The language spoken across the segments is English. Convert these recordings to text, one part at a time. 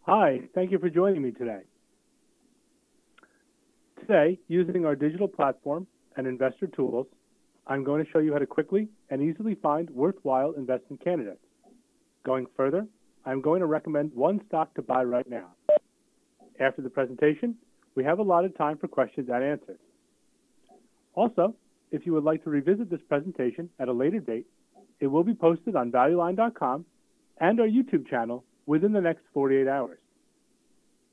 Hi, thank you for joining me today. Today, using our digital platform and investor tools, I'm going to show you how to quickly and easily find worthwhile investment candidates. Going further, I'm going to recommend one stock to buy right now. After the presentation, we have allotted time for questions and answers. Also, if you would like to revisit this presentation at a later date, it will be posted on valueline.com and our YouTube channel within the next 48 hours.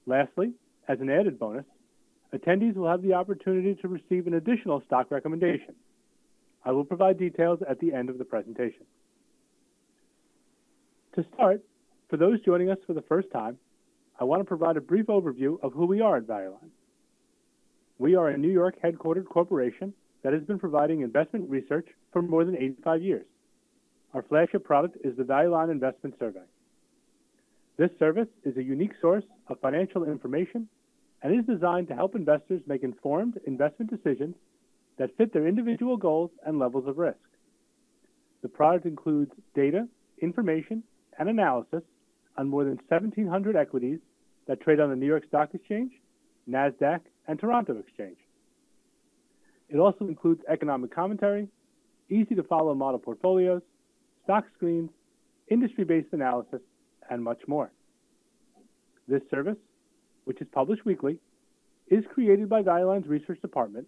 Lastly, as an added bonus, attendees will have the opportunity to receive an additional stock recommendation. I will provide details at the end of the presentation. To start, for those joining us for the first time, I want to provide a brief overview of who we are at ValueLine. We are a New York headquartered corporation that has been providing investment research for more than 85 years. Our flagship product is the ValueLine Investment Survey. This service is a unique source of financial information and is designed to help investors make informed investment decisions that fit their individual goals and levels of risk. The product includes data, information, and analysis on more than 1,700 equities that trade on the New York Stock Exchange, NASDAQ, and Toronto Exchange. It also includes economic commentary, easy-to-follow model portfolios, stock screens, industry-based analysis, and much more. This service, which is published weekly, is created by ValueLine's research department,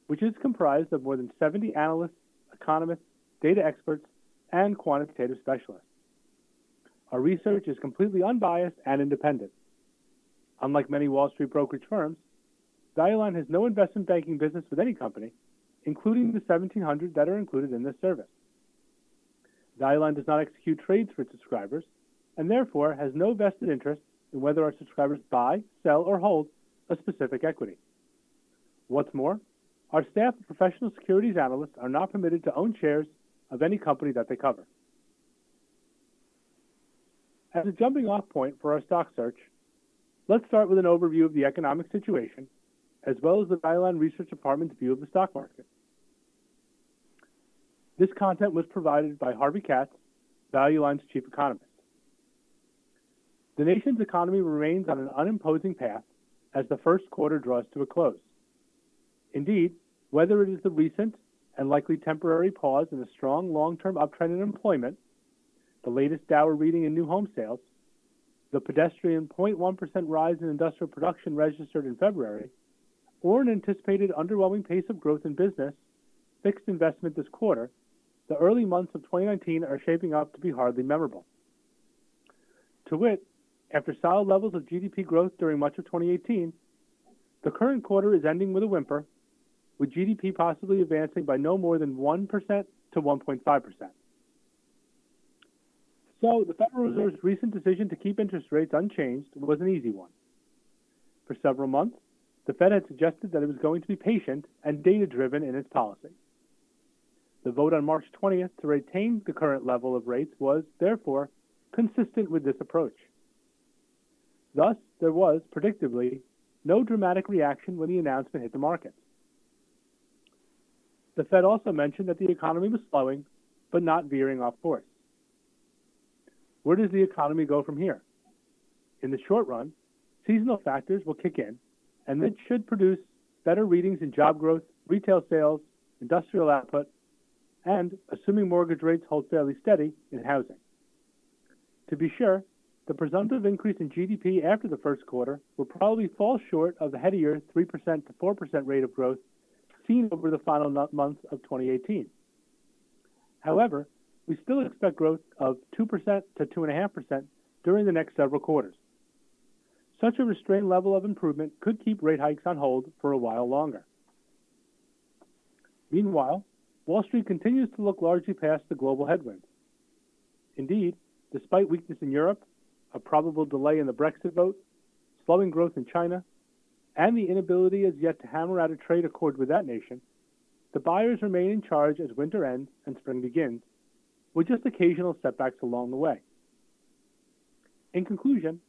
which is comprised of more than 70 analysts, economists, data experts, and quantitative specialists. Our research is completely unbiased and independent. Unlike many Wall Street brokerage firms, ValueLine has no investment banking business with any company, including the 1,700 that are included in this service. ValueLine does not execute trades for its subscribers, and therefore has no vested interest in whether our subscribers buy, sell, or hold a specific equity. What's more, our staff of professional securities analysts are not permitted to own shares of any company that they cover. As a jumping-off point for our stock search, let's start with an overview of the economic situation, as well as the ValueLine Research Department's view of the stock market. This content was provided by Harvey Katz, ValueLine's chief economist. The nation's economy remains on an unimposing path as the first quarter draws to a close. Indeed, whether it is the recent and likely temporary pause in a strong long-term uptrend in employment, the latest Dow reading in new home sales, the pedestrian 0.1% rise in industrial production registered in February, or an anticipated underwhelming pace of growth in business, fixed investment this quarter, the early months of 2019 are shaping up to be hardly memorable. To wit, after solid levels of GDP growth during much of 2018, the current quarter is ending with a whimper, with GDP possibly advancing by no more than 1% to 1.5%. So the Federal Reserve's recent decision to keep interest rates unchanged was an easy one. For several months, the Fed had suggested that it was going to be patient and data-driven in its policy. The vote on March 20th to retain the current level of rates was, therefore, consistent with this approach. Thus, there was, predictably, no dramatic reaction when the announcement hit the markets. The Fed also mentioned that the economy was slowing, but not veering off course. Where does the economy go from here? In the short run, seasonal factors will kick in, and this should produce better readings in job growth, retail sales, industrial output, and, assuming mortgage rates hold fairly steady, in housing. To be sure, the presumptive increase in GDP after the first quarter will probably fall short of the headier 3% to 4% rate of growth seen over the final months of 2018. However, we still expect growth of 2% to 2.5% during the next several quarters. Such a restrained level of improvement could keep rate hikes on hold for a while longer. Meanwhile, Wall Street continues to look largely past the global headwinds. Indeed, despite weakness in Europe, a probable delay in the Brexit vote, slowing growth in China, and the inability as yet to hammer out a trade accord with that nation, the buyers remain in charge as winter ends and spring begins, with just occasional setbacks along the way. In conclusion,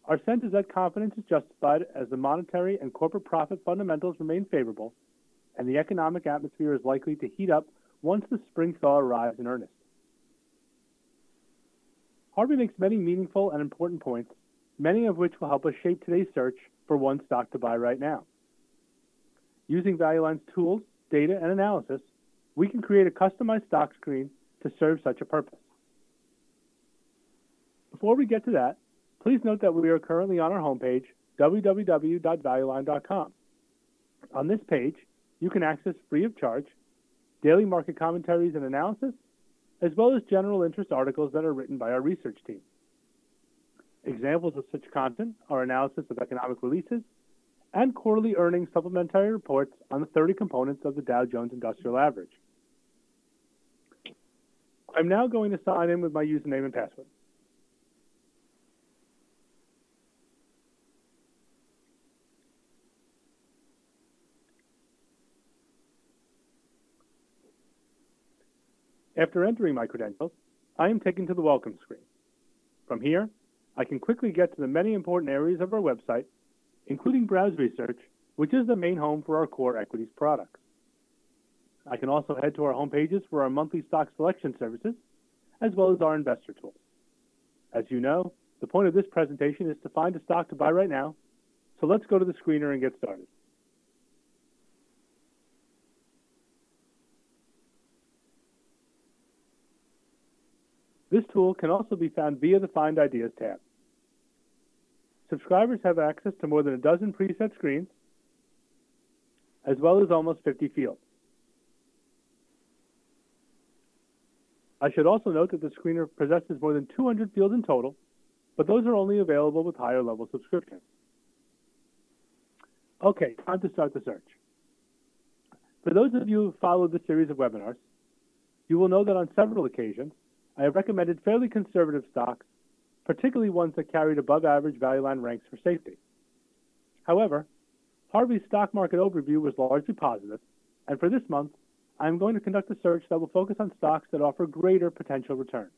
our sense is that confidence is justified as the monetary and corporate profit fundamentals remain favorable, and the economic atmosphere is likely to heat up once the spring thaw arrives in earnest. Harvey makes many meaningful and important points, many of which will help us shape today's search for one stock to buy right now. Using Value Line's tools, data, and analysis, we can create a customized stock screen to serve such a purpose. Before we get to that, please note that we are currently on our homepage, www.valueline.com. On this page, you can access free of charge daily market commentaries and analysis, as well as general interest articles that are written by our research team. Examples of such content are analysis of economic releases and quarterly earnings supplementary reports on the 30 components of the Dow Jones Industrial Average. I'm now going to sign in with my username and password. After entering my credentials, I am taken to the welcome screen. From here, I can quickly get to the many important areas of our website, including Browse Research, which is the main home for our core equities products. I can also head to our home pages for our monthly stock selection services, as well as our investor tools. As you know, the point of this presentation is to find a stock to buy right now, so let's go to the screener and get started. This tool can also be found via the Find Ideas tab. Subscribers have access to more than a dozen preset screens, as well as almost 50 fields. I should also note that the screener possesses more than 200 fields in total, but those are only available with higher level subscriptions. Okay, time to start the search. For those of you who followed this series of webinars, you will know that on several occasions, I have recommended fairly conservative stocks, particularly ones that carried above average Value Line ranks for safety. However, Harvey's stock market overview was largely positive, and for this month, I am going to conduct a search that will focus on stocks that offer greater potential return.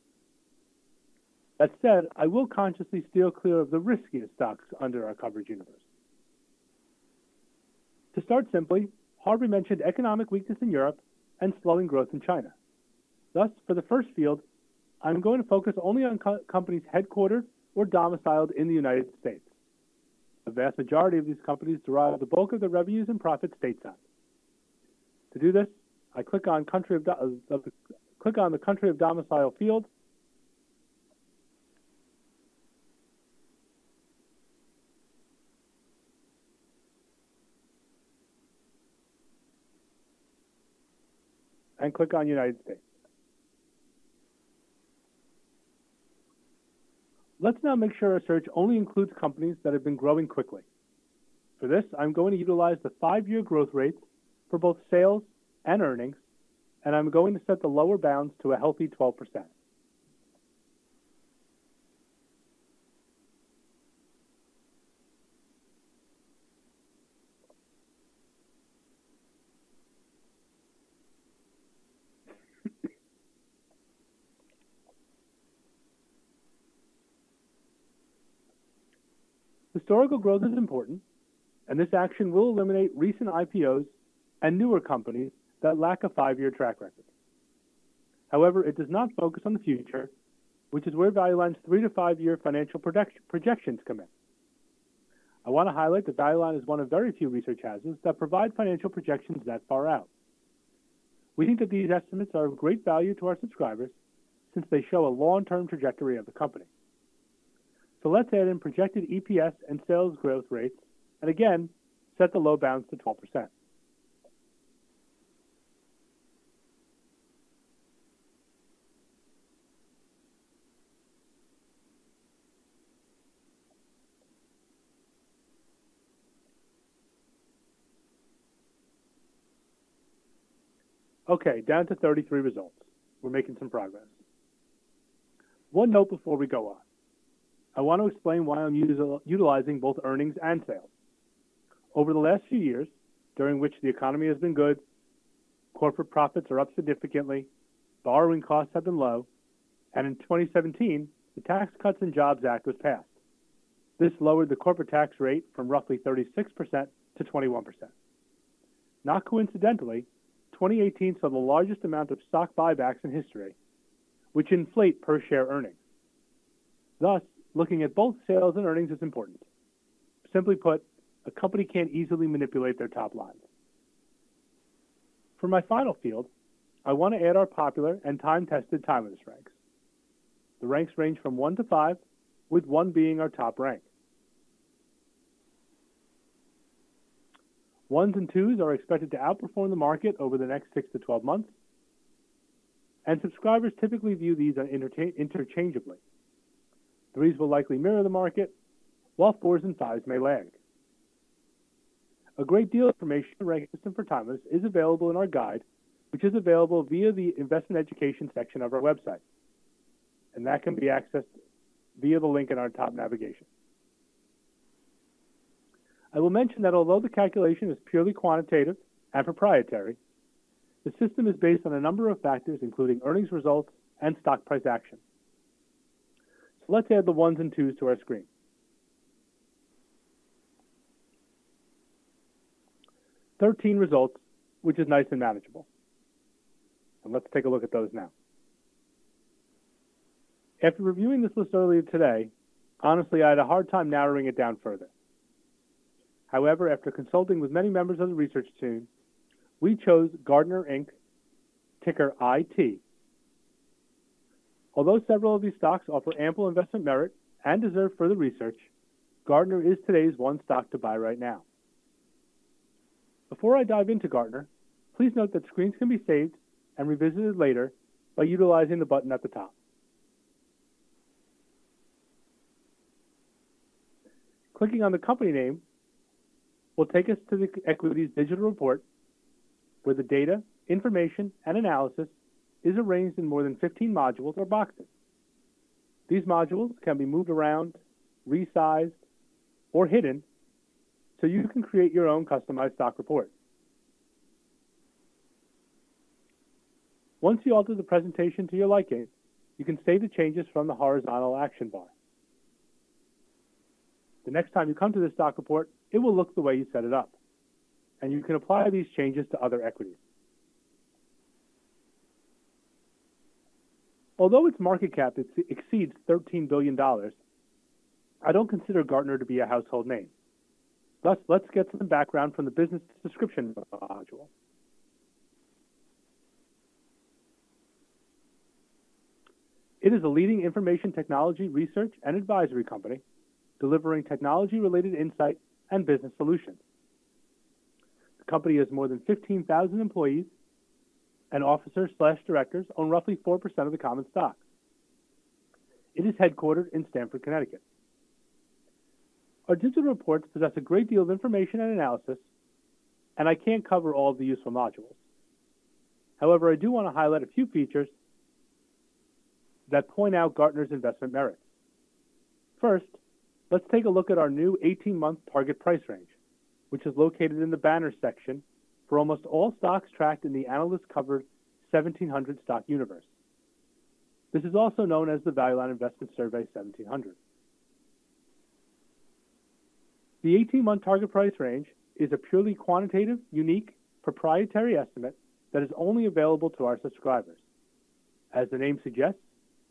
That said, I will consciously steer clear of the riskiest stocks under our coverage universe. To start simply, Harvey mentioned economic weakness in Europe and slowing growth in China. Thus, for the first field, I'm going to focus only on companies headquartered or domiciled in the United States. The vast majority of these companies derive the bulk of their revenues and profits stateside. To do this, I click on the country of domicile field, and click on United States. Let's now make sure our search only includes companies that have been growing quickly. For this, I'm going to utilize the 5-year growth rates for both sales and earnings, and I'm going to set the lower bounds to a healthy 12%. Historical growth is important, and this action will eliminate recent IPOs and newer companies that lack a 5-year track record. However, it does not focus on the future, which is where Value Line's 3 to 5 year financial projections come in. I want to highlight that Value Line is one of very few research houses that provide financial projections that far out. We think that these estimates are of great value to our subscribers since they show a long-term trajectory of the company. So let's add in projected EPS and sales growth rates, and again, set the low bounds to 12%. Okay, down to 33 results. We're making some progress. One note before we go on. I want to explain why I'm utilizing both earnings and sales. Over the last few years, during which the economy has been good, corporate profits are up significantly, borrowing costs have been low, and in 2017, the Tax Cuts and Jobs Act was passed. This lowered the corporate tax rate from roughly 36% to 21%. Not coincidentally, 2018 saw the largest amount of stock buybacks in history, which inflate per-share earnings. Thus, looking at both sales and earnings is important. Simply put, a company can't easily manipulate their top lines. For my final field, I want to add our popular and time-tested timeless ranks. The ranks range from 1 to 5, with 1 being our top rank. 1s and 2s are expected to outperform the market over the next 6 to 12 months, and subscribers typically view these interchangeably. 3s will likely mirror the market, while 4s and 5s may lag. A great deal of information on the ranking system for timeless is available in our guide, which is available via the investment education section of our website, and that can be accessed via the link in our top navigation. I will mention that although the calculation is purely quantitative and proprietary, the system is based on a number of factors, including earnings results and stock price action. So let's add the 1s and 2s to our screen. "13 results, which is nice and manageable. And let's take a look at those now. After reviewing this list earlier today, honestly, I had a hard time narrowing it down further. However, after consulting with many members of the research team, we chose Gardner Inc., ticker IT. Although several of these stocks offer ample investment merit and deserve further research, Gardner is today's one stock to buy right now. Before I dive into Gardner, please note that screens can be saved and revisited later by utilizing the button at the top. Clicking on the company name will take us to the equity's digital report, where the data, information, and analysis is arranged in more than 15 modules or boxes. These modules can be moved around, resized, or hidden, so you can create your own customized stock report. Once you alter the presentation to your liking, you can save the changes from the horizontal action bar. The next time you come to this stock report, it will look the way you set it up, and you can apply these changes to other equities. Although its market cap exceeds $13 billion, I don't consider Gardner to be a household name. Thus, let's get some background from the business description module. It is a leading information technology research and advisory company, delivering technology-related insight and business solutions. The company has more than 15,000 employees, and officers/directors own roughly 4% of the common stock. It is headquartered in Stamford, Connecticut. Our digital reports possess a great deal of information and analysis, and I can't cover all of the useful modules. However, I do want to highlight a few features that point out Gardner's investment merits. First, let's take a look at our new 18-month target price range, which is located in the banner section for almost all stocks tracked in the analyst-covered 1700 stock universe. This is also known as the Value Line Investment Survey 1700. The 18-month target price range is a purely quantitative, unique, proprietary estimate that is only available to our subscribers. As the name suggests,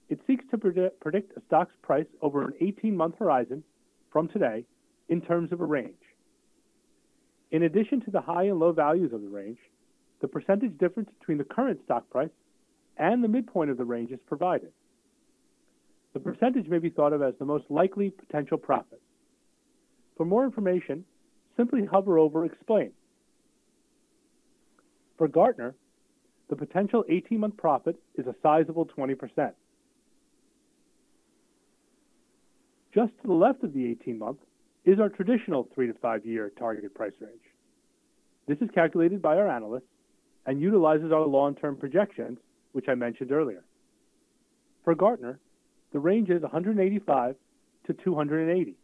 it seeks to predict a stock's price over an 18-month horizon from today in terms of a range. In addition to the high and low values of the range, the percentage difference between the current stock price and the midpoint of the range is provided. The percentage may be thought of as the most likely potential profit. For more information, simply hover over Explain. For Gardner, the potential 18-month profit is a sizable 20%. Just to the left of the 18-month is our traditional 3 to 5 year targeted price range. This is calculated by our analysts and utilizes our long-term projections, which I mentioned earlier. For Gardner, the range is 185 to 280,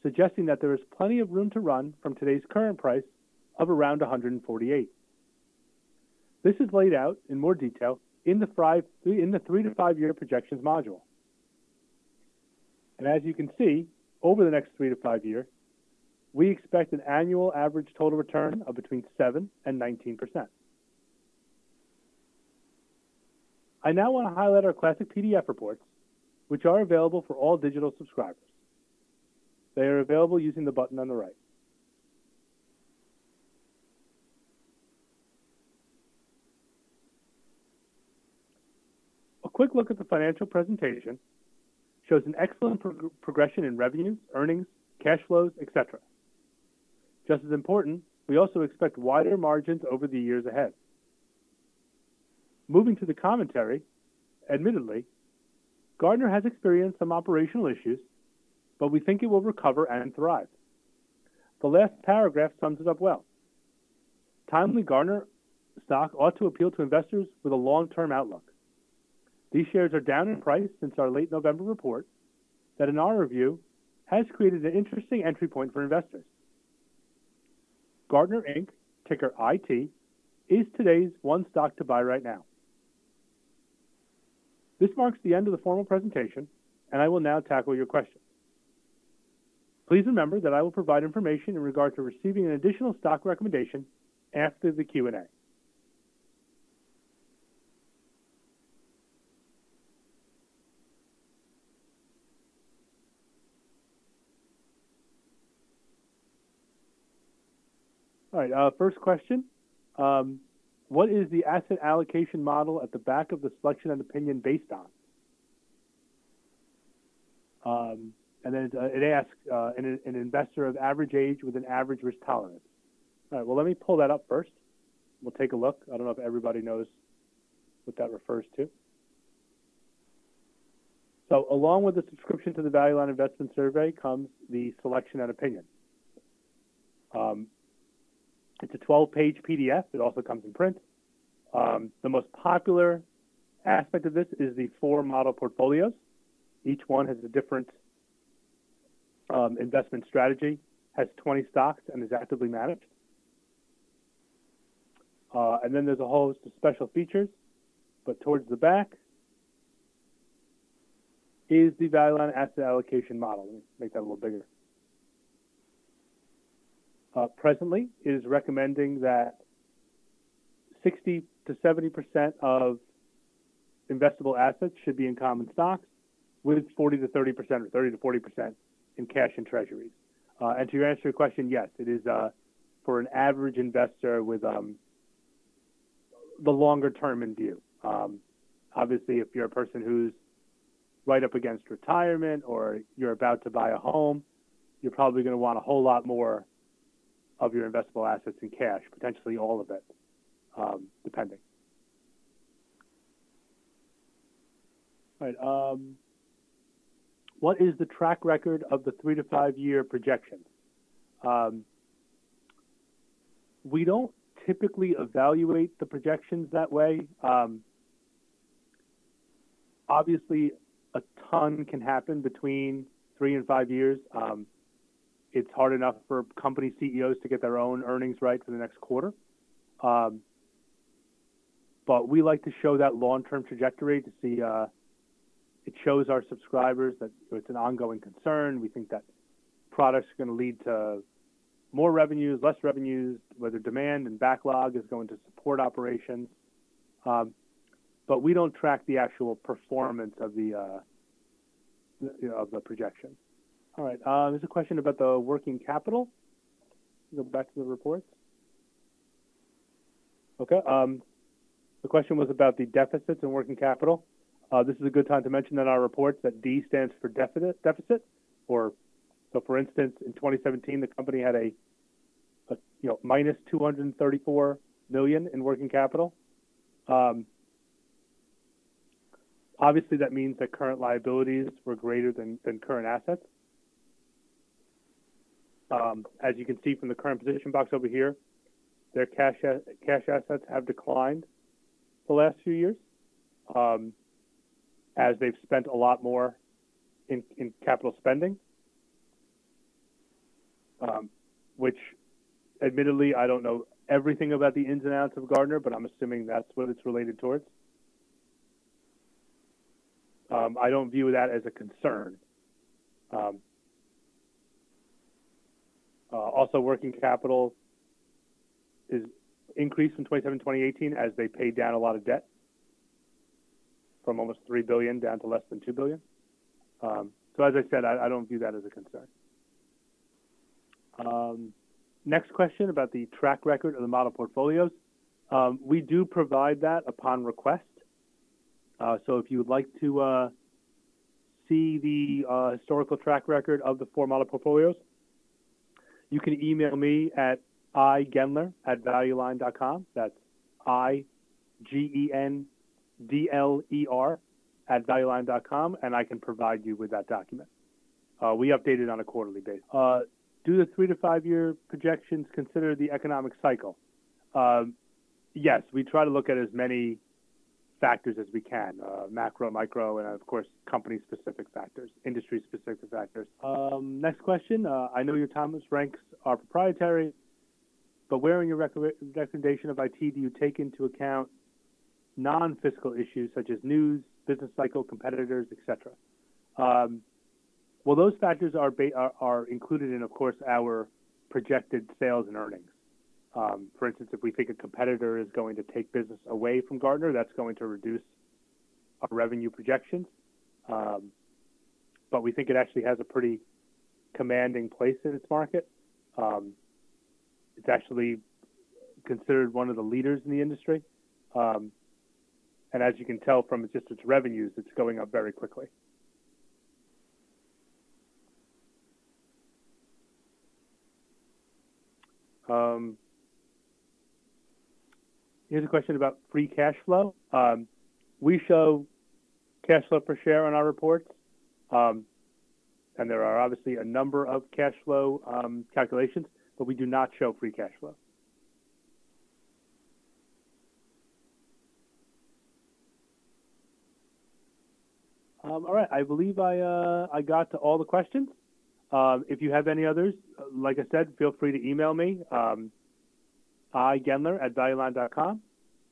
suggesting that there is plenty of room to run from today's current price of around 148. This is laid out in more detail in the 3 to 5 year projections module. And as you can see, over the next 3 to 5 years, we expect an annual average total return of between 7 and 19%. I now want to highlight our classic PDF reports, which are available for all digital subscribers. They are available using the button on the right. A quick look at the financial presentation shows an excellent progression in revenues, earnings, cash flows, etc. Just as important, we also expect wider margins over the years ahead. Moving to the commentary, admittedly, Gardner has experienced some operational issues, but we think it will recover and thrive. The last paragraph sums it up well. Timely Gardner stock ought to appeal to investors with a long-term outlook. These shares are down in price since our late November report that, in our review, has created an interesting entry point for investors. Gardner Inc., ticker IT, is today's one stock to buy right now. This marks the end of the formal presentation, and I will now tackle your questions. Please remember that I will provide information in regard to receiving an additional stock recommendation after the Q&A. All right, first question. What is the asset allocation model at the back of the selection and opinion based on? And then it asks an investor of average age with an average risk tolerance. All right, well, let me pull that up first. We'll take a look. I don't know if everybody knows what that refers to. So along with the subscription to the Value Line Investment Survey comes the selection and opinion. It's a 12-page PDF. It also comes in print. The most popular aspect of this is the 4 model portfolios. Each one has a different investment strategy, has 20 stocks, and is actively managed. And then there's a host of special features, but towards the back is the Value Line asset allocation model. Let me make that a little bigger. Presently, it is recommending that 60 to 70% of investable assets should be in common stocks, with 40 to 30% or 30 to 40% in cash and treasuries. And to answer your question, yes, it is for an average investor with the longer term in view. Obviously, if you're a person who's right up against retirement or you're about to buy a home, you're probably going to want a whole lot more of your investable assets in cash, potentially all of it, depending. All right. What is the track record of the 3 to 5 year projections? We don't typically evaluate the projections that way. Obviously, a ton can happen between 3 and 5 years. It's hard enough for company CEOs to get their own earnings right for the next quarter. But we like to show that long-term trajectory to see it shows our subscribers that it's an ongoing concern. We think that products are going to lead to more revenues, less revenues, whether demand and backlog is going to support operations. But we don't track the actual performance of the projection. All right, there's a question about the working capital. Go back to the reports. Okay, the question was about the deficits in working capital. This is a good time to mention in our reports that D stands for deficit, so for instance, in 2017, the company had a minus 234 million in working capital. Obviously, that means that current liabilities were greater than current assets. As you can see from the current position box over here, their cash assets have declined the last few years, as they've spent a lot more in capital spending, which admittedly, I don't know everything about the ins and outs of Gardner, but I'm assuming that's what it's related towards. I don't view that as a concern. Also, working capital is increased from 2017-2018 as they paid down a lot of debt from almost $3 billion down to less than $2 billion. So as I said, I don't view that as a concern. Next question about the track record of the model portfolios. We do provide that upon request. So if you would like to see the historical track record of the 4 model portfolios, you can email me at igendler@valueline.com. That's igendler@valueline.com, and I can provide you with that document. We update it on a quarterly basis. Do the 3 to 5 year projections consider the economic cycle? Yes, we try to look at as many factors as we can, macro, micro, and of course, company-specific factors, industry-specific factors. Next question. I know your Thomas ranks are proprietary, but where in your recommendation of IT do you take into account non-fiscal issues such as news, business cycle, competitors, etc.? Well, those factors are included in, of course, our projected sales and earnings. For instance, if we think a competitor is going to take business away from Gardner, that's going to reduce our revenue projections. But we think it actually has a pretty commanding place in its market. It's actually considered one of the leaders in the industry. And as you can tell from just its revenues, it's going up very quickly. Here's a question about free cash flow. We show cash flow per share on our reports, and there are obviously a number of cash flow calculations, but we do not show free cash flow. All right, I believe I got to all the questions. If you have any others, like I said, feel free to email me, igendler@valueline.com.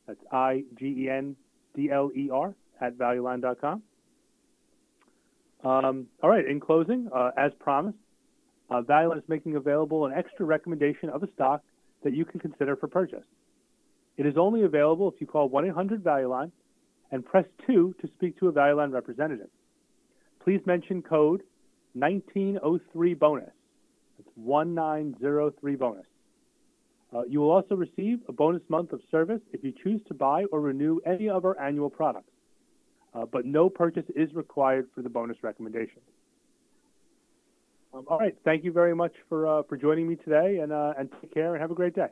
That's igendler@valueline.com. All right, in closing, as promised, ValueLine is making available an extra recommendation of a stock that you can consider for purchase. It is only available if you call 1-800-ValueLine and press 2 to speak to a ValueLine representative. Please mention code 1903 bonus. That's 1903 bonus. You will also receive a bonus month of service if you choose to buy or renew any of our annual products. But no purchase is required for the bonus recommendation. All right, thank you very much for joining me today, and take care and have a great day.